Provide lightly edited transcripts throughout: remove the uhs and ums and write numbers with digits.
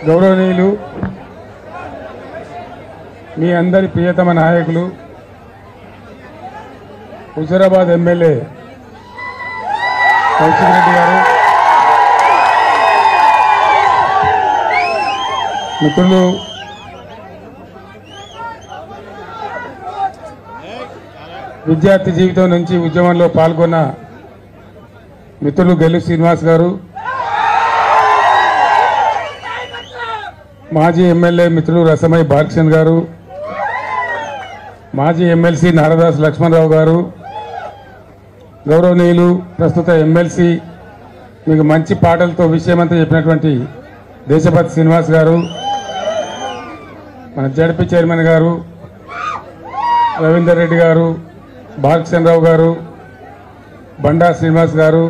గౌరవనీయులు మీ అందరి ప్రియతమ నాయకులు హుజూరాబాద్ ఎమ్మెల్యే కౌశిక్ రెడ్డి గారు, మిత్రులు విద్యార్థి జీవితం నుంచి ఉద్యమంలో పాల్గొన్న మిత్రులు గెల్లు శ్రీనివాస్ గారు, మాజీ ఎమ్మెల్యే మిత్రులు రసమయ్య బాలకృష్ణ గారు, మాజీ ఎమ్మెల్సీ నారదాస్ లక్ష్మణరావు గారు, గౌరవనీయులు ప్రస్తుత ఎమ్మెల్సీ మీకు మంచి పాటలతో విషయమంతా చెప్పినటువంటి దేశపతి శ్రీనివాస్ గారు, మన జడ్పీ చైర్మన్ గారు రవీందర్ రెడ్డి గారు, బాలకృష్ణరావు గారు, బండా శ్రీనివాస్ గారు,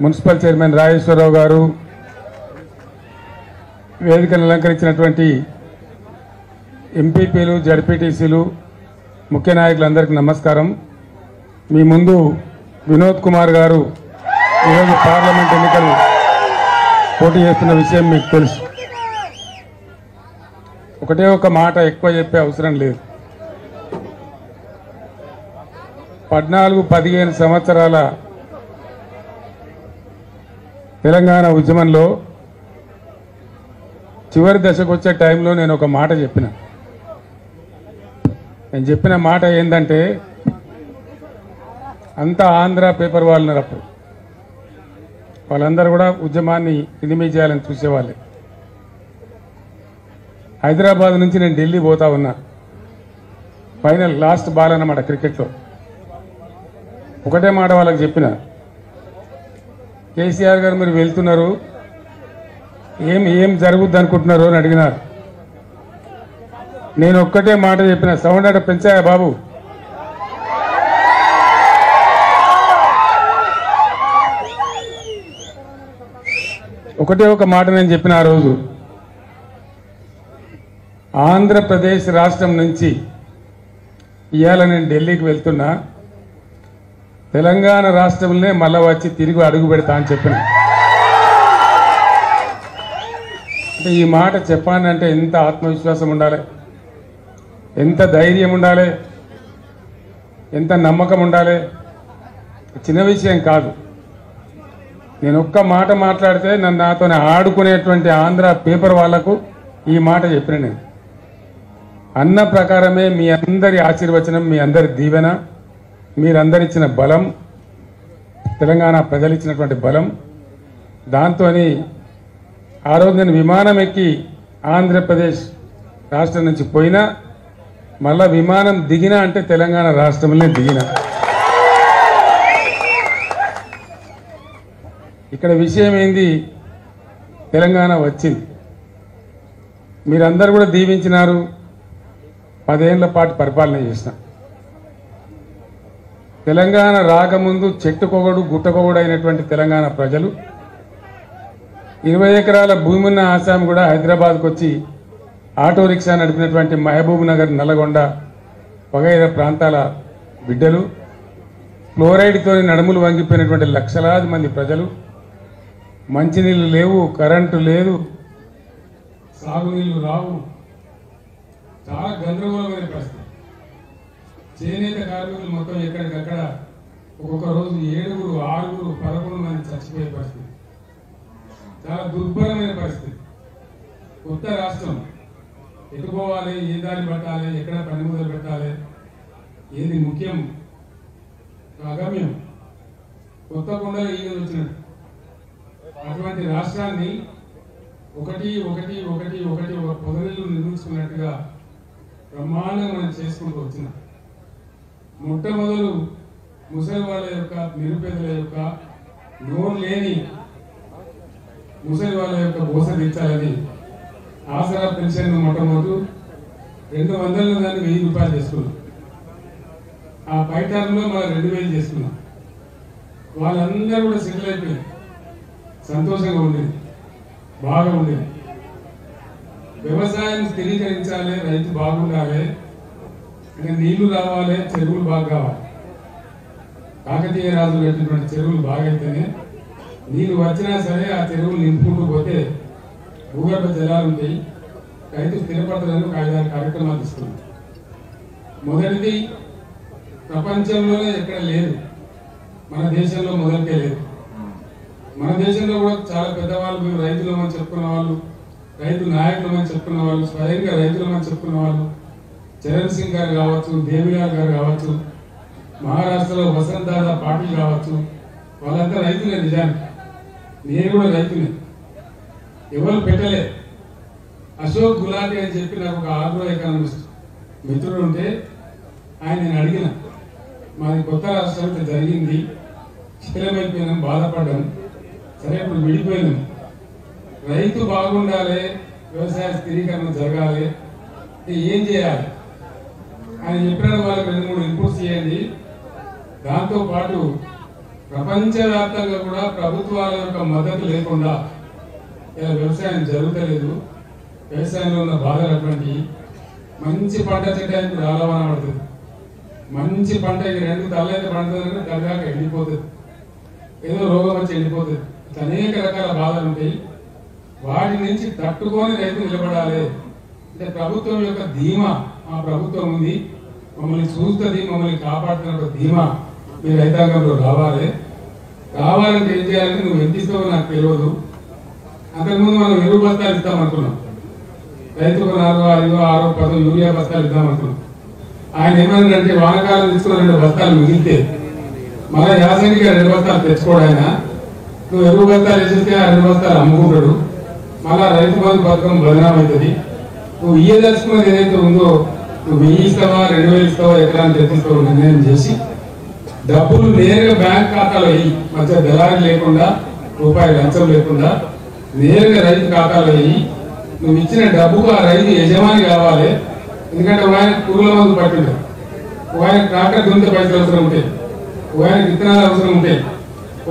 మున్సిపల్ చైర్మన్ రాజేశ్వరరావు గారు, వేదికను అలంకరించినటువంటి ఎంపీపీలు, జడ్పీటీసీలు, ముఖ్య నాయకులందరికీ నమస్కారం. మీ ముందు వినోద్ కుమార్ గారు ఈరోజు పార్లమెంట్ ఎన్నికలు పోటీ చేస్తున్న విషయం మీకు తెలుసు. ఒకటే ఒక మాట ఎక్కువ చెప్పే అవసరం లేదు. 14-15 సంవత్సరాల తెలంగాణ ఉద్యమంలో చివరి దశకు వచ్చే టైంలో నేను ఒక మాట చెప్పిన. నేను చెప్పిన మాట ఏంటంటే, అంతా ఆంధ్ర పేపర్ వాళ్ళు ఉన్నారు. అప్పుడు వాళ్ళందరూ కూడా ఉద్యమాన్ని ఇనిమి చేయాలని చూసేవాళ్ళే. హైదరాబాద్ నుంచి నేను ఢిల్లీ పోతా ఉన్నా. ఫైనల్ లాస్ట్ బాల్ అన్నమాట క్రికెట్లో. ఒకటే మాట వాళ్ళకి చెప్పిన, కేసీఆర్ గారు మీరు వెళ్తున్నారు, ఏం జరుగుద్ది అనుకుంటున్నారు అని అడిగినారు. నేను ఒక్కటే మాట చెప్పిన, సౌండ్ అంటే పెంచాయా బాబు, ఒకటే ఒక మాట నేను చెప్పిన ఆ రోజు. ఆంధ్రప్రదేశ్ రాష్ట్రం నుంచి ఇవాళ నేను ఢిల్లీకి వెళ్తున్నా, తెలంగాణ రాష్ట్రంలోనే మళ్ళా వచ్చి తిరిగి అడుగు పెడతా అని చెప్పిన. అంటే ఈ మాట చెప్పానంటే ఎంత ఆత్మవిశ్వాసం ఉండాలి, ఎంత ధైర్యం ఉండాలి, ఎంత నమ్మకం ఉండాలి. చిన్న విషయం కాదు. నేను ఒక్క మాట మాట్లాడితే నన్ను నాతో ఆడుకునేటువంటి ఆంధ్ర పేపర్ వాళ్లకు ఈ మాట చెప్పిన. నేను అన్న ప్రకారమే మీ అందరి ఆశీర్వచనం, మీ అందరి దీవెన, మీరందరిచ్చిన బలం, తెలంగాణ ప్రజలు ఇచ్చినటువంటి బలం, దాంతో ఆ రోజు నేను విమానం ఎక్కి ఆంధ్రప్రదేశ్ రాష్ట్రం నుంచి పోయినా, మళ్ళా విమానం దిగినా అంటే తెలంగాణ రాష్ట్రంలోనే దిగినా. ఇక్కడ విషయం ఏంది, తెలంగాణ వచ్చింది, మీరందరూ కూడా దీవించినారు. 10 ఏళ్ల పాటు పరిపాలన చేసిన. తెలంగాణ రాకముందు చెట్టుకొగడు గుట్టకొగడు అయినటువంటి తెలంగాణ ప్రజలు 20 ఎకరాల భూమి ఉన్న ఆసాం కూడా హైదరాబాద్కు వచ్చి ఆటో రిక్షా నడిపినటువంటి మహబూబ్ నగర్, నల్లగొండ వగైరా ప్రాంతాల బిడ్డలు, ఫ్లోరైడ్తో నడుములు వంగిపోయినటువంటి లక్షలాది మంది ప్రజలు, మంచినీళ్ళు లేవు, కరెంటు లేదు, సాగునీళ్లు రావు, చాలా గందరగోళమైన పరిస్థితి. చేనేత కార్మికులు మొత్తం ఎక్కడికక్కడ ఒక్కొక్క రోజు 7, 6, 11 మంది చచ్చిపోయే పరిస్థితి. చాలా దుర్భరమైన పరిస్థితి. కొత్త రాష్ట్రం, ఎటుపోవాలి, ఏ దారి పట్టాలి, ఎక్కడ పని మొదలు పెట్టాలి, ఏది ముఖ్యం, అగమ్యం, కొత్త కొండలు ఈగలు వచ్చినట్టు. అటువంటి రాష్ట్రాన్ని ఒకటి ఒక పొదరిల్లు నిర్మించుకున్నట్టుగా బ్రహ్మాండంగా మనం చేసుకుంటూ వచ్చినాం. మొట్టమొదలు ముసలి వాళ్ళ యొక్క, నిరుపేదల యొక్క, నోరు లేని ముసలి వాళ్ళ యొక్క బోస తీర్చాలని ఆసరా పెన్షన్ మొట్టమొదటి 200 దాన్ని 1000 రూపాయలు చేసుకున్నాం. ఆ పై టర్మ్లో మనం 2000 చేసుకున్నాం. వాళ్ళందరూ కూడా సెటిల్ అయిపోయారు. సంతోషంగా ఉండేది, బాగా ఉండేది. వ్యవసాయం స్థిరీకరించాలి, రైతు బాగుండాలి, ఇంకా నీళ్లు రావాలి, చెరువులు బాగా కావాలి. కాకతీయ రాజులు కట్టినటువంటి చెరువులు బాగైతేనే నీళ్ళు వచ్చినా సరే ఆ చెరువులు నింపుకుంటూ పోతే భూగర్భ జలాలు ఉంటాయి, రైతు స్థిరపడతారని ఒక 5-6 కార్యక్రమాలు తీసుకున్నాం. మొదటిది ప్రపంచంలోనే ఎక్కడ లేదు, మన దేశంలో మొదటికే లేదు. మన దేశంలో కూడా చాలా పెద్దవాళ్ళు మేము రైతులమని చెప్పుకున్న వాళ్ళు, రైతు నాయకులమని చెప్పుకున్న వాళ్ళు, స్వయంగా రైతులమని చెప్పుకున్న వాళ్ళు, చరణ్ సింగ్ గారు కావచ్చు, దేవిలాల్ గారు కావచ్చు, మహారాష్ట్రలో వసంత్ దాదా పాటిల్ కావచ్చు, వాళ్ళంతా రైతులే. నిజానికి నేను కూడా రైతునే, ఎవరు పెట్టలే. అశోక్ గులాటి అని చెప్పి నాకు ఒక ఆగ్రో ఎకానమిస్ట్ మిత్రుడు ఉంటే ఆయన నేను అడిగిన, మాది కొత్త రాష్ట్రం జరిగింది, శిథిలమైపోయినాం, బాధపడ్డాం, సరే ఇప్పుడు విడిపోయినాం, రైతు బాగుండాలి, వ్యవసాయ స్థిరీకరణ జరగాలి, ఏం చేయాలి ఆయన చెప్పిన వాళ్ళకి 2-3 ఇన్పుట్స్ చేయండి. దాంతోపాటు ప్రపంచవ్యాప్తంగా కూడా ప్రభుత్వాల యొక్క మద్దతు లేకుండా ఇలా వ్యవసాయం జరుగుతలేదు, వ్యవసాయంలో ఉన్న బాధలు అటువంటి. మంచి పంట చెట్టానికి రాలవన పడుతుంది, మంచి పంట 2 తల్లైతే పండుతుందంటే దగ్గర ఎండిపోతుంది, ఏదో రోగం వచ్చి ఎండిపోతుంది. అనేక రకాల బాధలు ఉంటాయి, వాటి నుంచి తట్టుకొని రైతు నిలబడాలి. అంటే ప్రభుత్వం యొక్క ధీమా, మా ప్రభుత్వం ఉంది, మమ్మల్ని చూస్తుంది, మమ్మల్ని కాపాడుతున్న ధీమా మీ రైతాంగంలో రావాలంటే ఏం చేయాలంటే నువ్వు ఎంత ఇస్తావో నాకు తెలియదు. అంతకుముందు మనం ఎరువు బస్తాలు ఇద్దామనుకున్నాం, రైతుకు 4, 5, 6, 10 యూరియా బస్తాలు ఇద్దామనుకున్నాం. ఆయన ఏమన్నాడంటే వానకాలం తీసుకున్న 2 బస్తాలు మిగిలితే మళ్ళీ యాసంగిగా 2 బస్తాలు తెచ్చుకోడు ఆయన, నువ్వు ఎరువు బస్తాలు వేసేస్తే ఆ 2 బస్తాలు అమ్ముకుంటాడు, మళ్ళా రైతు బంధు పథకం బదనామవుతుంది. నువ్వు ఇయ్యదలుచుకున్నది ఏదైతే ఉందో నువ్వు 1000 ఇస్తావా 2000 ఇస్తావా ఎకరాన్ని తెచ్చిస్తావు నిర్ణయం చేసి డబ్బులు నేరుగా బ్యాంక్ ఖాతాలో వేయి, మధ్య దళారీ లేకుండా, రూపాయి లంచం లేకుండా నేరుగా రైతు ఖాతాలో వేయి. నువ్వు ఇచ్చిన డబ్బుకు ఆ రైతు యజమాని కావాలి. ఎందుకంటే ఆయన పురుగుల మందు పట్టిండు, ఆయన ట్రాక్టర్ దున్నితే పైసలు అవసరం ఉంటాయి, ఆయన విత్తనాలు అవసరం ఉంటాయి,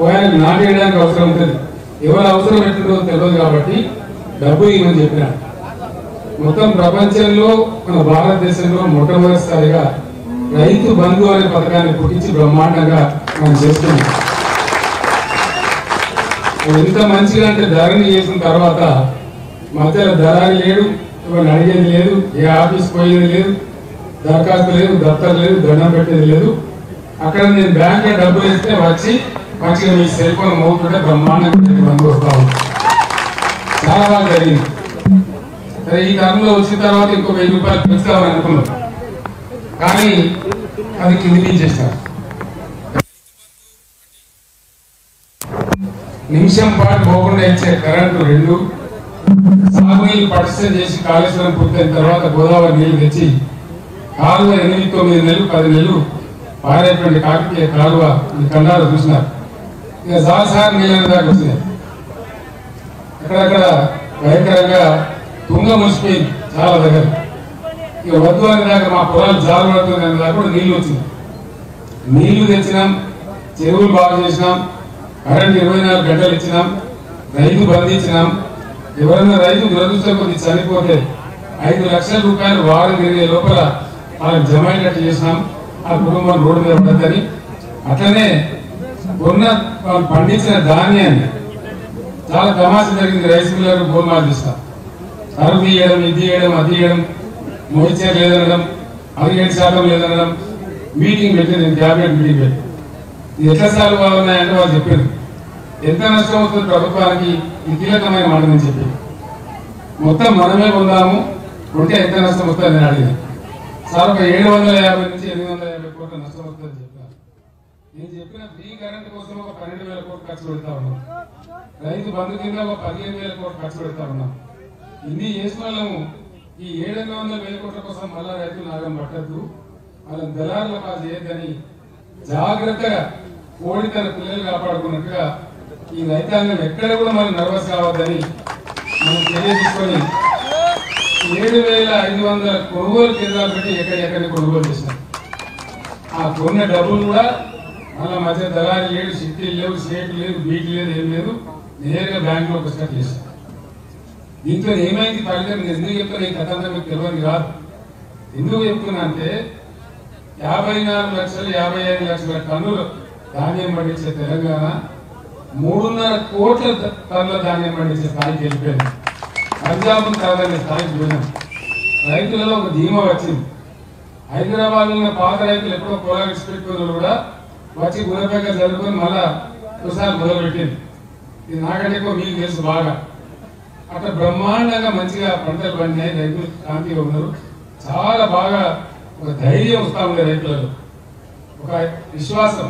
ఆయనకు నాటేయడానికి అవసరం ఉంటుంది. ఎవరు అవసరం పెట్టిందో తెలియదు కాబట్టి డబ్బు ఇవ్వమని చెప్పిన. మొత్తం ప్రపంచంలో మన భారతదేశంలో మొట్టమొదటిసారిగా రైతు బంధు అనే పథకాన్ని పుట్టించి బ్రహ్మాండంగా మనం చేస్తున్నాం. ఎంత మంచిగా అంటే ధరణి చేసిన తర్వాత మధ్యలో దళారీ లేడు, ఎవరిని అడిగేది లేదు, ఏ ఆఫీస్ పోయేది లేదు, దరఖాస్తు లేదు, దఫ్తర్ లేదు, దండం పెట్టేది లేదు. అక్కడ నేను బ్యాంక్ లో డబ్బులు వేస్తే వచ్చి మంచిగా మీ సెల్ ఫోన్ మోగుతుంటే బ్రహ్మాండంగా బంధు వస్తా ఉంది. చాలా బాగా జరిగింది. సరే ఈ కాలంలో వచ్చిన తర్వాత ఇంకో 1000 రూపాయలు పెంచుతామని అనుకున్నాం, కానీ అది కిందించేస్తారు. నిమిషం పాటు పోకుండా ఇచ్చే కరెంటు 2, సాగునీళ్ళు పటిష్టం చేసి కాళేశ్వరం పూర్తయిన తర్వాత గోదావరి నీళ్లు తెచ్చి కాలువ 8, 9 నెలలు 10 నెలలు పారేటువంటి కాకతీయ కాలువ ఈ కండాలు చూసినారు. ఇక సార్ నీళ్ళని దాకా వచ్చినాయి. అక్కడక్కడ భయంకరంగా తుంగ ముసిపోయింది చాలా దగ్గర. ఇక వద్దు అనే దాకా మా పొలాలు జాలు పడుతుంది అనే దాకా కూడా నీళ్లు వచ్చినాయి. నీళ్లు తెచ్చినాం, చెరువులు బాగు చేసినాం, కరెంట్ 24 గంటలు ఇచ్చినాం, రైతు బంధించినాం. ఎవరైనా రైతు దురదృష్టం కొద్ది చనిపోతే 5 లక్షల రూపాయలు వారం తిరిగే లోపల వాళ్ళకి జమ అయ్యేటట్టు చేసినాం. ఆ కుటుంబం రోడ్డు మీద పడద్దని. అట్లనే కొన్న వాళ్ళు పండించిన ధాన్యాన్ని చాలా తమాషా జరిగింది. రైస్ మిల్లర్ గోల్మాల్ తీస్తాం, అరువు తీయడం, ఇది తీయడం, అది తీయడం, మోయిచర్ లేదనడం, 17% లేదనడం. మీటింగ్ పెట్టి నేను క్యాబినెట్ మీటింగ్ పెట్టి ఇది ఎట్లా సాల్వ్ కావాలన్నాయంటే వాళ్ళు చెప్పారు ఎంత నష్టం అవుతుంది ప్రభుత్వానికి, ఇది కీలకమైన మాట అని చెప్పి. మొత్తం మనమే పొందాము, ఉంటే ఎంత నష్టం వస్తుంది నేను అడిగాను. సార్ ఒక 750 నుంచి 850 కోట్ల నష్టం వస్తుందని చెప్పాను. నేను చెప్పిన ఫ్రీ కరెంట్ కోసం ఒక 12,000 కోట్లు ఖర్చు పెడతా ఉన్నాం, రైతు బంధు కింద ఒక 15,000 కోట్లు ఖర్చు పెడతా ఉన్నాం. ఇన్ని చేసిన వాళ్ళము ఈ 700,000 కోట్ల కోసం మళ్ళా రైతులు నాగం పట్టద్దు, వాళ్ళని దళారుల పాస్ చేయొద్దని జాగ్రత్తగా కోడి తన పిల్లలు కాపాడుకున్నట్టుగా ఈ రైతాంగం ఎక్కడ కూడా మనం నర్వస్ కావద్దని మనం చర్య తీసుకొని 7,500 కొనుగోలు కేంద్రాలు పెట్టి ఎక్కడెక్కడిని కొనుగోలు చేసినాం. ఆ కొన్న డబ్బులు కూడా మళ్ళా మధ్య దళారీ లేడు, షిఫ్టీలు లేవు, స్లేట్లు లేదు, బీట్లు లేదు, ఏం లేదు, నేరుగా బ్యాంకులో పుస్తకం చేశాం. దీంట్లో ఏమైంది ఫలితం ఎందుకు చెప్తున్నా, ఈ కథ అంతా మీకు తెలియదు కాదు. ఎందుకు చెప్తున్నా అంటే 54 లక్షలు 55 లక్షల టన్నులు ధాన్యం పండించే తెలంగాణ 3.5 కోట్ల టన్నుల ధాన్యం పండించే స్థాయికి వెళ్ళిపోయింది. పంజాబ్ కాదనే స్థాయికి పోయినాం. రైతులలో ఒక ధీమా వచ్చింది. హైదరాబాద్ ఉన్న పాత రైతులు ఎప్పుడో పొలాలు ఇచ్చిపెట్టుకున్నారు కూడా వచ్చి గురపేక జరుపుకొని మళ్ళా ఒకసారి మొదలుపెట్టింది. ఇది నాకంటే ఎక్కువ మీకు తెలుసు బాగా. అట్లా బ్రహ్మాండంగా మంచిగా పంటలు పండినాయి, రైతులు శాంతిగా ఉన్నారు. చాలా బాగా ఒక ధైర్యం వస్తా ఉంది రైతులలో, ఒక విశ్వాసం.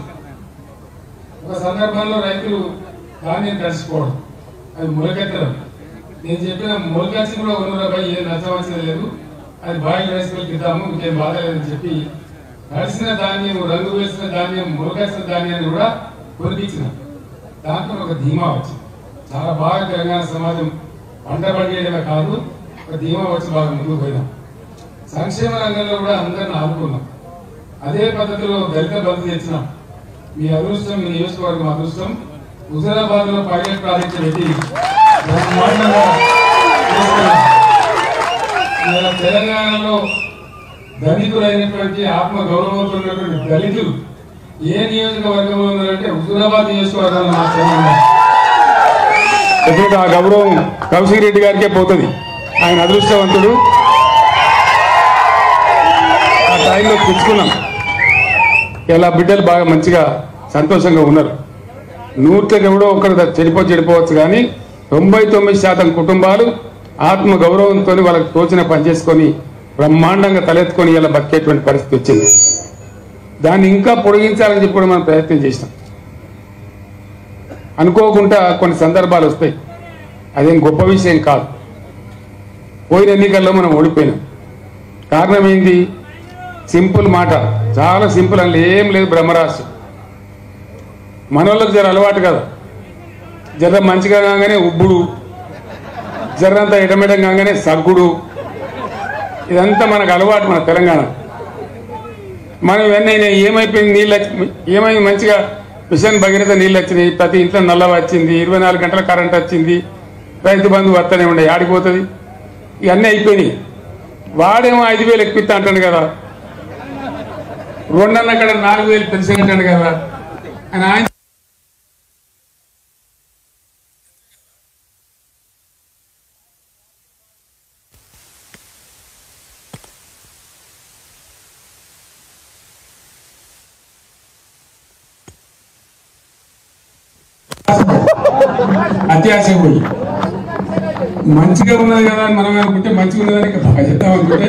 ఒక సందర్భంలో రైతులు ధాన్యం తడిచిపోవడం, అది మొలకెత్తడం. నేను చెప్పిన మొలకెచ్చి కూడా ఉన్నరాబాయి ఏం నష్టం లేదు, అది బాయిల్ రైస్ మిల్కి ఇద్దాము, ఇంకేం బాధ లేదని చెప్పి తడిసిన ధాన్యం, రంగు వేసిన ధాన్యం, మొలకెచ్చిన ధాన్యాన్ని కూడా కొనిపించిన. దాంట్లో ఒక ధీమా వచ్చింది. చాలా బాగా తెలంగాణ సమాజం పంట పండియడమే కాదు, ఒక ధీమా వచ్చి బాగా ముందుకు పోయినాం. సంక్షేమ రంగంలో కూడా అందరిని ఆదుకున్నాం. అదే పద్ధతిలో దళిత బంధు తెచ్చినాం. మీ అదృష్టం, మీ నియోజకవర్గం అదృష్టం. హుజరాబాద్ లో పైలట్ ప్రాజెక్టు పెట్టి తెలంగాణలో ధనికులైనటువంటి ఆత్మ గౌరవంతో ఉన్నటువంటి దళితులు ఏ నియోజకవర్గంలో ఉన్నారంటే హుజరాబాద్ నియోజకవర్గంలో మాత్రమే. ఆ గౌరవం కౌశిక్ రెడ్డి గారికే పోతుంది. ఆయన అదృష్టవంతుడు. ఆ టైంలో తెచ్చుకున్నాం. ఇలా బిడ్డలు బాగా మంచిగా సంతోషంగా ఉన్నారు. 100కి ఎవడో ఒకరు చెడిపోవచ్చు, కానీ 99% కుటుంబాలు ఆత్మ గౌరవంతో వాళ్ళకి తోచిన పని చేసుకొని బ్రహ్మాండంగా తలెత్తుకొని ఇలా బతికేటువంటి పరిస్థితి వచ్చింది. దాన్ని ఇంకా పొడిగించాలని చెప్పి కూడా మనం ప్రయత్నం చేసినాం. అనుకోకుండా కొన్ని సందర్భాలు వస్తాయి, అదేం గొప్ప విషయం కాదు. పోయిన ఎన్నికల్లో మనం ఓడిపోయినాం. కారణం ఏంటి? సింపుల్ మాట, చాలా సింపుల్. అందులో ఏం లేదు, బ్రహ్మరాశి. మనోళ్ళకి జర అలవాటు కదా, జర మంచిగా కాగానే ఉబ్బుడు, జరంతా ఎడమెడం కాగానే సగ్గుడు, ఇదంతా మనకు అలవాటు. మన తెలంగాణ మనం ఇవన్నీ ఏమైపోయింది, నీళ్ళు ఏమైంది, మంచిగా మిషన్ భగీరథ నీళ్ళు వచ్చినాయి, ప్రతి ఇంట్లో నల్ల వచ్చింది, 24 గంటల కరెంట్ వచ్చింది, రైతు బంధు వస్తూనే ఉండే, ఆడిపోతుంది, ఇవన్నీ అయిపోయినాయి. వాడేమో 5,000 ఎక్కిస్తా అంటాడు కదా, 2 అన్న అక్కడ 4,000 పెన్షన్ అంటాడు కదా అని ఆయన అత్యాశ పోయి మంచిగా ఉన్నది కదా అని మనం అనుకుంటే, మంచిగా ఉన్నదని ఇంకా బాగా చెప్తాం అనుకుంటే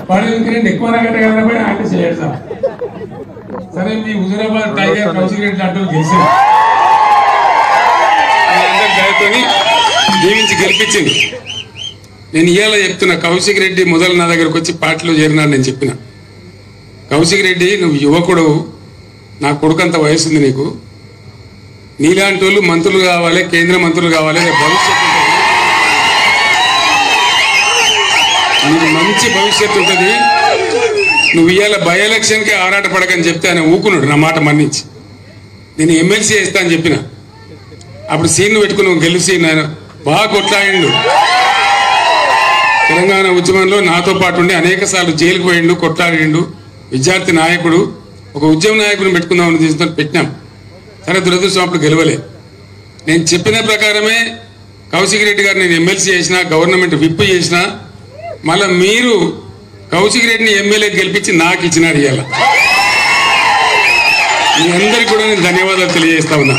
వాడు ఇంకేంటి ఎక్కువ నాకంటే కదా ఆయన చేయడం. సరే, మీ హుజరాబాద్ టైగర్ కౌశిక్ రెడ్డి అంటూ గెలిచింది, దీవించి గెలిపించింది. నేను ఇవాళ చెప్తున్నా, కౌశిక్ రెడ్డి మొదలు నా దగ్గరకు వచ్చి పార్టీలో చేరినాడు. నేను చెప్పిన, కౌశిక్ రెడ్డి నువ్వు యువకుడు, నా కొడుకంత వయసుంది నీకు, నీలాంటి వాళ్ళు మంత్రులు కావాలి, కేంద్ర మంత్రులు కావాలి, భవిష్యత్తు నీకు మంచి భవిష్యత్తు ఉంటుంది. నువ్వు ఇవాళ బై ఎలక్షన్కి ఆరాట పడకని చెప్తే ఆయన ఊకున్నాడు, నా మాట మన్నించి. నేను ఎమ్మెల్సీ వేస్తా అని చెప్పిన. అప్పుడు సీన్ను పెట్టుకుని గెలిచి ఆయన బాగా కొట్లాడిండు. తెలంగాణ ఉద్యమంలో నాతో పాటు ఉండి అనేక సార్లు జైలుకు పోయిండు, కొట్లాడిండు. విద్యార్థి నాయకుడు, ఒక ఉద్యమ నాయకుడిని పెట్టుకుందామని తీసుకొని పెట్టినాం. సరే, దురదృష్టం అప్పుడు గెలవలే. నేను చెప్పిన ప్రకారమే కౌశిక్ రెడ్డి గారు నేను ఎమ్మెల్సీ చేసిన, గవర్నమెంట్ విప్ చేసిన, మళ్ళీ మీరు కౌశిక్ రెడ్డిని ఎమ్మెల్యే గెలిపించి నాకు ఇచ్చినారు. ఇవాళ మీ అందరికీ కూడా నేను ధన్యవాదాలు తెలియజేస్తా ఉన్నా.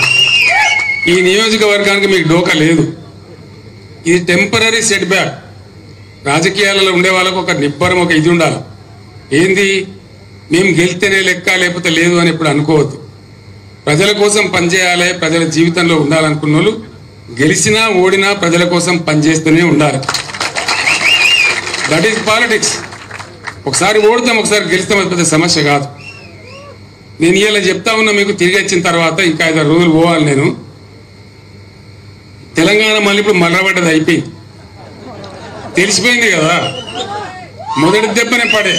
ఈ నియోజకవర్గానికి మీకు డోకా లేదు. ఇది టెంపరీ సెట్ బ్యాక్. రాజకీయాలలో ఉండే వాళ్ళకు ఒక నిబ్బరం, ఒక ఇది ఉండాలి. ఏంది, మేము గెలిస్తేనే లెక్క, లేకపోతే లేదు అని ఎప్పుడు అనుకోవద్దు. ప్రజల కోసం పనిచేయాలి, ప్రజల జీవితంలో ఉండాలనుకున్న వాళ్ళు గెలిచినా ఓడినా ప్రజల కోసం పనిచేస్తూనే ఉండాలి. That is politics. ఒకసారి ఓడుతాం, ఒకసారి గెలుస్తాం, అది పెద్ద సమస్య కాదు. నేను ఇలా చెప్తా ఉన్నా మీకు. తిరిగి వచ్చిన తర్వాత ఇంకా 5 రోజులు పోవాలి నేను. తెలంగాణ మళ్ళీ ఇప్పుడు మర్రబడ్డది అయిపోయింది, తెలిసిపోయింది కదా. మొదటి దెబ్బనే పడే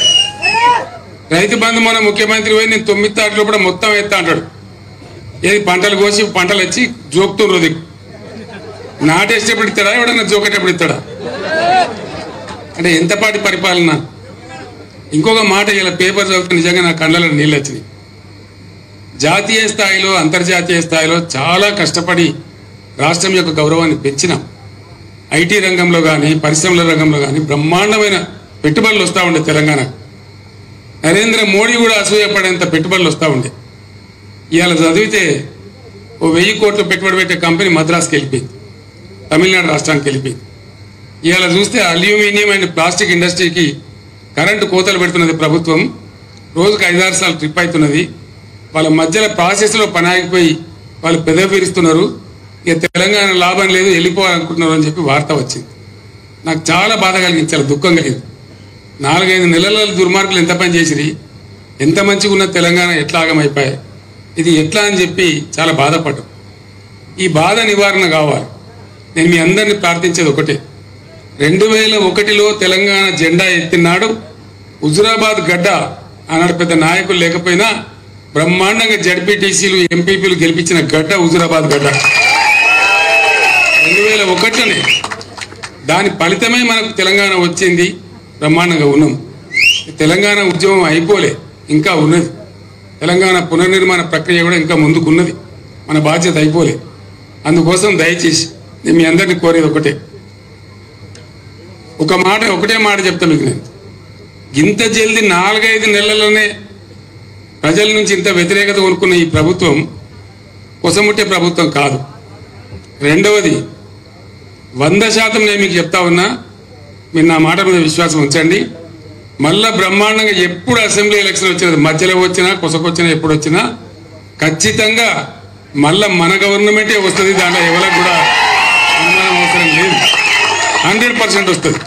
రైతు బంధు మన ముఖ్యమంత్రి పోయి నేను 9 తారీఖులో కూడా మొత్తం ఎత్తా అంటాడు. ఏది పంటలు కోసి పంటలు వచ్చి జోకుతుండ్రు దిక్కు. నాటేసేటప్పుడు ఇస్తాడా, ఎవడన్నా జోకేటప్పుడు ఇస్తాడా? అంటే ఎంతపాటి పరిపాలన. ఇంకొక మాట, ఇలా పేపర్ చదివితే నిజంగా నా కళ్ళలో నీళ్ళు వచ్చినాయి. జాతీయ స్థాయిలో, అంతర్జాతీయ స్థాయిలో చాలా కష్టపడి రాష్ట్రం యొక్క గౌరవాన్ని పెంచినాం. ఐటీ రంగంలో కానీ పరిశ్రమల రంగంలో కానీ బ్రహ్మాండమైన పెట్టుబడులు వస్తూ ఉండే తెలంగాణకు. నరేంద్ర మోడీ కూడా అసూయపడేంత పెట్టుబడులు వస్తూ ఉండే. ఇవాళ చదివితే ఓ 1000 కోట్లు పెట్టుబడి పెట్టే కంపెనీ మద్రాసుకి వెళ్ళిపోయింది, తమిళనాడు రాష్ట్రానికి వెళ్ళిపోయింది. ఇవాళ చూస్తే అల్యూమినియం అండ్ ప్లాస్టిక్ ఇండస్ట్రీకి కరెంటు కోతలు పెడుతున్నది ప్రభుత్వం. రోజుకు 5-6 సార్లు ట్రిప్ అవుతున్నది. వాళ్ళ మధ్యలో ప్రాసెస్లో పని ఆగిపోయి వాళ్ళు పెదవి విరుస్తున్నారు. ఇక తెలంగాణ లాభం లేదు, వెళ్ళిపోవాలనుకుంటున్నారు అని చెప్పి వార్త వచ్చింది. నాకు చాలా బాధ కలిగింది, చాలా దుఃఖం కలిగింది. 4-5 నెలల దుర్మార్గులు ఎంత పని చేసిరి, ఎంత మంచిగా ఉన్న తెలంగాణ ఎట్లా ఆగమైపోయాయి, ఇది ఎట్లా అని చెప్పి చాలా బాధపడ్డాం. ఈ బాధ నివారణ కావాలి. నేను మీ అందరినీ ప్రార్థించేది ఒకటే, 2001లో తెలంగాణ జెండా ఎత్తినాడు హుజురాబాద్ గడ్డ ఆనాడు పెద్ద నాయకులు లేకపోయినా బ్రహ్మాండంగా జడ్పీటీసీలు ఎంపీపీలు గెలిపించిన గడ్డ హుజురాబాద్ గడ్డ 2001లోనే. దాని ఫలితమే మనకు తెలంగాణ వచ్చింది, బ్రహ్మాండంగా ఉన్నాం. తెలంగాణ ఉద్యమం అయిపోలే, ఇంకా ఉన్నది. తెలంగాణ పునర్నిర్మాణ ప్రక్రియ కూడా ఇంకా ముందుకున్నది, మన బాధ్యత అయిపోలే. అందుకోసం దయచేసి నేను మీ అందరినీ కోరేది ఒకటే మాట చెప్తాను మీకు. నేను ఇంత జల్దీ 4-5 నెలల్లోనే ప్రజల నుంచి ఇంత వ్యతిరేకత కొనుక్కున్న ఈ ప్రభుత్వం కొసముట్టే ప్రభుత్వం కాదు. రెండవది, 100% నేను మీకు చెప్తా ఉన్నా, మీరు నా మాట మీద విశ్వాసం ఉంచండి. మళ్ళా బ్రహ్మాండంగా ఎప్పుడు అసెంబ్లీ ఎలక్షన్ వచ్చినది, మధ్యలో వచ్చినా కొసకొచ్చినా ఎప్పుడు వచ్చినా ఖచ్చితంగా మళ్ళా మన గవర్నమెంటే వస్తుంది. దాంట్లో ఎవరికి కూడా అనుమానం అవసరం లేదు, 100% వస్తుంది.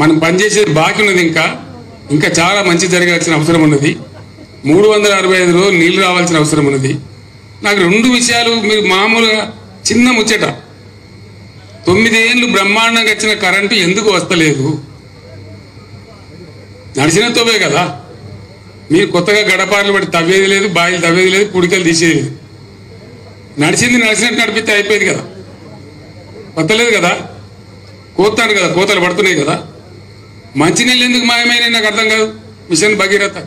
మనం పనిచేసేది బాకీ ఉన్నది, ఇంకా చాలా మంచి జరగాల్సిన అవసరం ఉన్నది. 365 రోజులు నీళ్లు రావాల్సిన అవసరం ఉన్నది. నాకు 2 విషయాలు మీరు మామూలుగా చిన్న ముచ్చట, 9 ఏళ్ళు బ్రహ్మాండంగా వచ్చిన కరెంటు ఎందుకు వస్తలేదు? నడిచిన తోవే కదా. మీరు కొత్తగా గడపార్లు పడి తవ్వేది లేదు, బాయిలు తవ్వేది లేదు, పుడికలు తీసేది లేదు. నడిచినట్టు నడిపితే అయిపోయేది కదా. వస్తలేదు కదా, కోతాను కదా, కోతలు పడుతున్నాయి కదా. మంచినీళ్ళు ఎందుకు మాయమైనా నాకు అర్థం కాదు. మిషన్ భగీరథ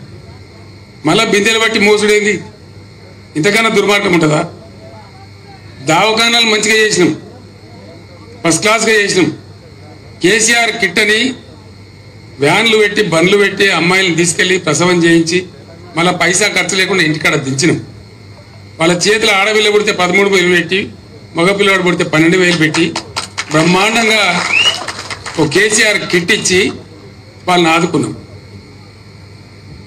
మళ్ళా బిందెలు బట్టి మోసుడేంది? ఇంతకన్నా దుర్మార్గం ఉంటుందా? దవాఖానాలు మంచిగా చేసినాం, ఫస్ట్ క్లాస్గా చేసినాం. కేసీఆర్ కిట్ అని వ్యాన్లు పెట్టి బండ్లు పెట్టి అమ్మాయిలను తీసుకెళ్లి ప్రసవం చేయించి మళ్ళీ పైసా ఖర్చు లేకుండా ఇంటికాడ దించినాం. వాళ్ళ చేతులు ఆడపిల్ల పుడితే 13,000 పెట్టి, మగ పిల్లవాడు పుడితే 12,000 పెట్టి బ్రహ్మాండంగా ఓ కేసీఆర్ కిట్ ఇచ్చి వాళ్ళని ఆదుకున్నాం.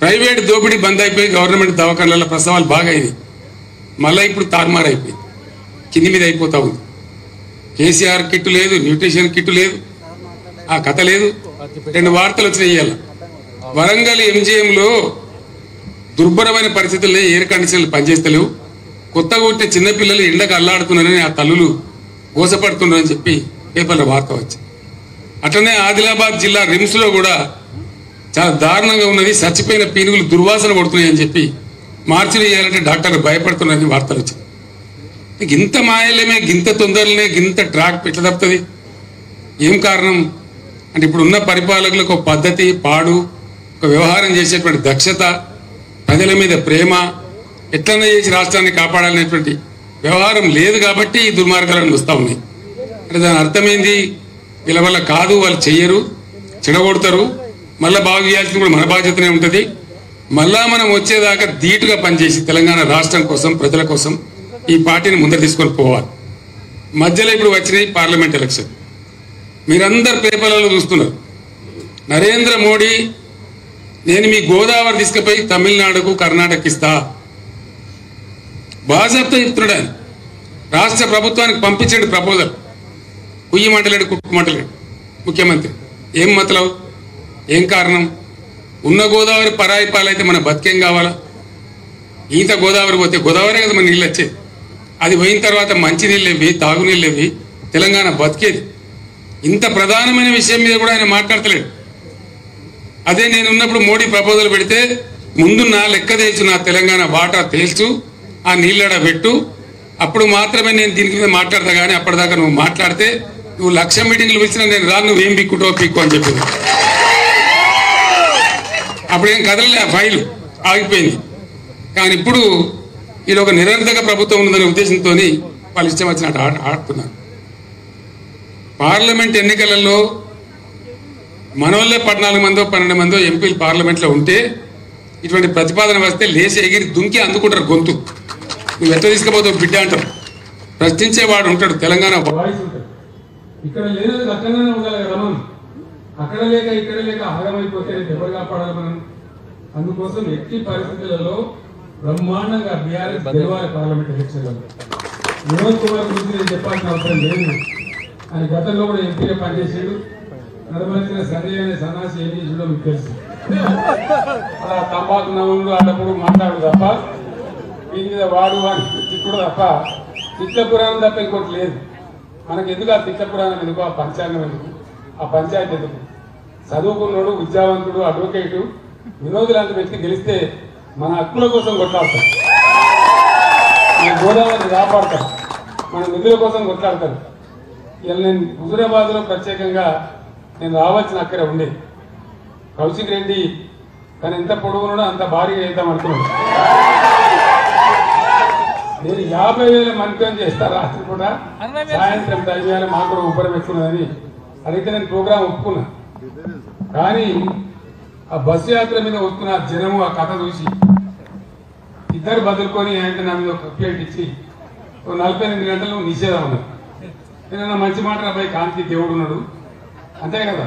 ప్రైవేట్ దోపిడీ బంద్ అయిపోయి గవర్నమెంట్ దవాఖానాల ప్రసవాలు బాగా అయినాయి. మళ్ళీ ఇప్పుడు తారుమారు అయిపోయింది, కింది మీద అయిపోతా ఉంది. కేసీఆర్ కిట్ లేదు, న్యూట్రిషన్ కిట్ లేదు, ఆ కథ లేదు. 2 వార్తలు వచ్చినాయి ఇవాళ. వరంగల్ ఎంజీఎంలో దుర్భరమైన పరిస్థితుల్లో ఎయిర్ కండిషన్లు పనిచేస్తలేవు, కొత్తగా ఉంటే చిన్నపిల్లలు ఎండకు అల్లాడుతున్నారని ఆ తల్లులు గోసపడుతున్నారని చెప్పి పేపర్లో వార్త వచ్చింది. అట్లనే ఆదిలాబాద్ జిల్లా రిమ్స్లో కూడా చాలా దారుణంగా ఉన్నది, చచ్చిపోయిన పీనుగులు దుర్వాసన పడుతున్నాయని చెప్పి మార్చిలు చేయాలంటే డాక్టర్లు భయపడుతున్నారని వార్తలు వచ్చింది. గింత మాయలేమే, గింత తొందరలనే, గింత ట్రాక్ పెట్ట తప్పుతుంది. ఏం కారణం అంటే ఇప్పుడు ఉన్న పరిపాలకులకు ఒక పద్ధతి, పాడు, ఒక వ్యవహారం చేసేటువంటి దక్షత, ప్రజల మీద ప్రేమ, ఎట్లన్నా చేసి రాష్ట్రాన్ని కాపాడాలనేటువంటి వ్యవహారం లేదు కాబట్టి ఈ దుర్మార్గాలను వస్తూ ఉన్నాయి. అంటే దాని అర్థమైంది, వీళ్ళ వల్ల కాదు, వాళ్ళు చెయ్యరు, చెడగొడతారు, మళ్ళీ బాగు చేయాల్సింది కూడా మన బాధ్యతనే ఉంటుంది. మళ్ళా మనం వచ్చేదాకా ధీటుగా పనిచేసి తెలంగాణ రాష్ట్రం కోసం, ప్రజల కోసం ఈ పార్టీని ముందర తీసుకొని పోవాలి. మధ్యలో ఇప్పుడు వచ్చినాయి పార్లమెంట్ ఎలక్షన్. మీరందరు పేపర్లలో చూస్తున్నారు. నరేంద్ర మోడీ నేను మీ గోదావరి తీసుకుపోయి తమిళనాడుకు, కర్ణాటక ఇస్తా బాజాబ్తో చెప్తున్నాడు. ఆయన రాష్ట్ర ప్రభుత్వానికి పంపించండి ప్రపోజల్. కుయ్యమంటలేడు, కుట్టుమంటలేడు ముఖ్యమంత్రి. ఏం మతలవు, ఏం కారణం? ఉన్న గోదావరి పరాయి పాలైతే మన బతికేం కావాలా? ఈత గోదావరి పోతే గోదావరి కదా మన నీళ్ళు వచ్చేది. అది పోయిన తర్వాత మంచి నీళ్ళు ఇవి, తాగునీళ్ళు ఇవి, తెలంగాణ బతికేది. ఇంత ప్రధానమైన విషయం మీద కూడా ఆయన మాట్లాడతలేడు. అదే నేను ఉన్నప్పుడు మోడీ ప్రపోజల్ పెడితే ముందు నా లెక్క తేల్చు, నా తెలంగాణ వాటా తేల్చు, ఆ నీళ్ళడ పెట్టు, అప్పుడు మాత్రమే నేను దీని మీద మాట్లాడతా. కానీ అప్పటిదాకా నువ్వు మాట్లాడితే నువ్వు 1,00,000 మీటింగ్లు పిలిచినా నేను రాను, నువ్వేం పిక్కుంటావో పిక్కు అని చెప్పింది. అప్పుడేం కదలలే, ఆ ఫైల్ ఆగిపోయింది. కానీ ఇప్పుడు ఇది ఒక నిరర్ధక ప్రభుత్వం ఉందనే ఉద్దేశంతో వాళ్ళు ఇష్టం వచ్చినట్టు ఆడుతున్నారు. పార్లమెంట్ ఎన్నికలలో మనోళ్ళే 14 మందో 12 మందో ఎంపీలు పార్లమెంట్లో ఉంటే ఇటువంటి ప్రతిపాదన వస్తే లేచి ఎగిరి దుంకి అందుకుంటారు గొంతు. నువ్వు ఎట్లా తీసుకుపోతావు బిడ్డ అంటారు. ప్రశ్నించేవాడు ఉంటాడు. తెలంగాణ వాయిస్ ఉంటుంది. ఇక్కడ లేనది అక్కడనే ఉండాలి కదా మనం. అక్కడ లేక ఇక్కడ లేక ఆగమైపోతే ఎవరు కాపాడాలి మనం? అందుకోసం ఎట్టి పరిస్థితులలో బ్రహ్మాండంగా బీఆర్ఎస్ గెలవాలి పార్లమెంట్ ఎలక్షన్లలో. వినోద్ కుమార్ గురించి నేను చెప్పాల్సిన అవసరం లేదు. ఆయన గతంలో కూడా ఎంపీగా పనిచేసాడు. నడవలసిన సంజయ్ అనే సన్నాసి ఏం చేసిండో మీకు తెలుసు. అలా తంబాకు నవ్వులు అన్నప్పుడు మాట్లాడు తప్ప దీని మీద వాడు అని తిప్పుడు తప్ప తిట్ల పురాణం తప్ప ఇంకోటి లేదు. మనకు ఎందుకు ఆ తిట్ల పురాణం ఎందుకు, ఆ పంచాంగం ఎందుకు, ఆ పంచాయతీ ఎందుకు? చదువుకున్నాడు, విద్యావంతుడు, అడ్వకేటు వినోద్ లాంటి వ్యక్తి గెలిస్తే మన హక్కుల కోసం కొట్లాడతారు, మన గోదావరిని కాపాడతారు, మన నిధుల కోసం కొట్లాడతారు. ఇలా నేను హుజూరాబాద్లో ప్రత్యేకంగా నేను రావాల్సిన అక్కడే ఉండే కౌశిక్ రెడ్డి తను ఎంత పొడుగున్నాడో అంత భారీగా చేద్దాం అనుకున్నాడు. నేను 50,000 మంత్రం చేస్తాను రాత్రి కూడా, సాయంత్రం 5,000 మాకు కూడా ఉపరం ఎక్కున్నదని అడిగితే నేను ప్రోగ్రాం ఒప్పుకున్నా. కానీ ఆ బస్సు యాత్ర మీద వస్తున్న జనము ఆ కథ చూసి ఇద్దరు బదులుకొని ఆయన నా మీద ఒక ప్లేట్ ఇచ్చి 48 గంటలు నిషేధం ఉన్నది. నేను మంచి మాట రాబాయి కాంతి దేవుడు ఉన్నాడు అంతే కదా.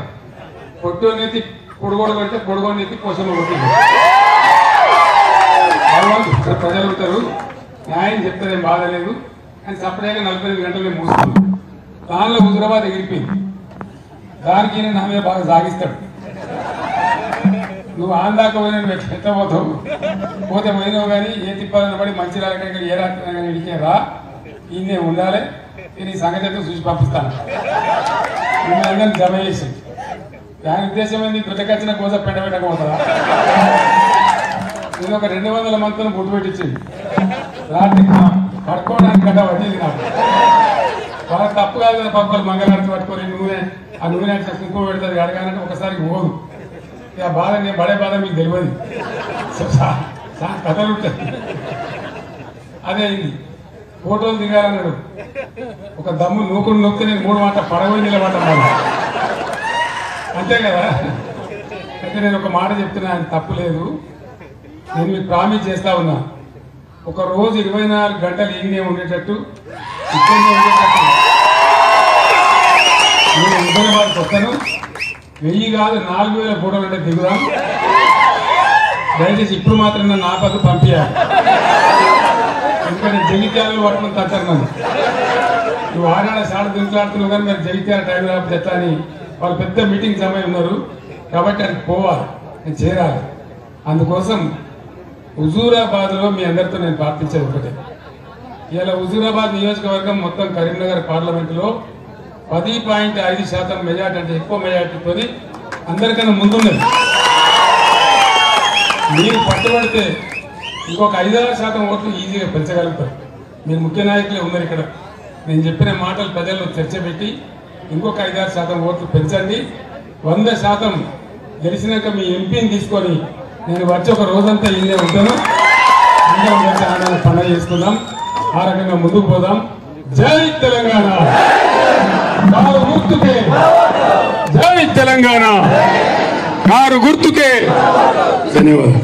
పొట్టోనెత్తి పొడుగోడు పెడితే పొడుగోడు ఎత్తి కోసమ కొట్టింది. ప్రజలు ఉంటారు, న్యాయం చెప్తారేం బాధ లేదు అని సపరేట్గా 48 గంటలు నేను మూసుకున్నాను. దానిలో హుజూరాబాద్ ఎగిరిపోయింది. దానికి నేను నా మీద బాగా సాగిస్తాడు. నువ్వు ఆందాక పోయిన ఎత్తపోతావు, పోతే పోయినావు కానీ ఏ తిప్పాలని పడి మంచి రాలక ఏ రాత్రి కానీ ఇడికే రా, ఈయనే ఉండాలి, నేను ఈ సంగతి అయితే చూసి పంపిస్తాను. మిమ్మల్ని అందరినీ జమ చేసి దాని ఉద్దేశం ఏంది? గుట్టకొచ్చిన కోసం పెట్టబెట్టకపోతుందా? నేను ఒక 200 మందితో బొట్టు పెట్టించింది. రాత్రి పడుకోవడానికి గడ్డ పట్టింది నాకు. వాళ్ళ తప్పు కాదు కదా, పక్కలు మంగళారతి పట్టుకొని నూనె ఆ నూనె కుంకుమ పెడతారు అడగాలంటే ఒకసారికి పోదు. ఇక బాధ నేను పడే బాధ మీకు తెలియదు, కథలు ఉంటాయి. అదే అయింది. ఫోటోలు దిగాలన్నాడు, ఒక దమ్ము నూకుడు నొక్కితే నేను 3 మాట పడగొని నిలబడ్డాను అంతే కదా. అయితే నేను ఒక మాట చెప్తున్నా, ఆయన తప్పు లేదు. నేను మీకు ప్రామిస్ చేస్తా ఉన్నా, ఒక రోజు 24 గంటలు ఈయనే ఉండేటట్టు ఇక్కడనే ఉండేటట్టు నేను హుజూరాబాద్కి వస్తాను. 1000 కాదు 4,000 ఫోటోలు అంటే దిగుదాం. దయచేసి ఇప్పుడు మాత్రం నన్ను ఆపదు పంపించాలి. ఎందుకంటే జగిత్యాలలో పట్టుకుని తట్టారు నన్ను. నువ్వు ఆనాడ సాడు దించులాడుతున్నావు కానీ మీరు జగిత్యాల టైం రాకపోతే ఎట్లా అని వాళ్ళు పెద్ద మీటింగ్ సమయం ఉన్నారు కాబట్టి అది పోవాలి, నేను చేరాలి. అందుకోసం హుజూరాబాద్లో మీ అందరితో నేను ప్రార్థించేది ఒకటే, ఇలా హుజూరాబాద్ నియోజకవర్గం మొత్తం కరీంనగర్ పార్లమెంటులో 10.5% మెజార్టీ అంటే ఎక్కువ మెజార్టీతో అందరికన్నా ముందున్నది. మీరు పట్టుబడితే ఇంకొక 5-6% ఓట్లు ఈజీగా పెంచగలుగుతారు. మీరు ముఖ్య నాయకులే ఉన్నారు ఇక్కడ. నేను చెప్పిన మాటలు ప్రజల్లో చర్చ పెట్టి ఇంకొక 5-6% ఓట్లు పెంచండి. 100% గెలిచినాక మీ ఎంపీని తీసుకొని నేను వచ్చి ఒక రోజంతా ఇల్లే ఉంటాను. అందరం కలిసి ఆనంద పండుగ చేసుకుందాం, ఆ రకంగా ముందుకు పోదాం. జై తెలంగాణ, కారు గుర్తుకే. జై తెలంగాణ, కారు గుర్తుకే. ధన్యవాదాలు.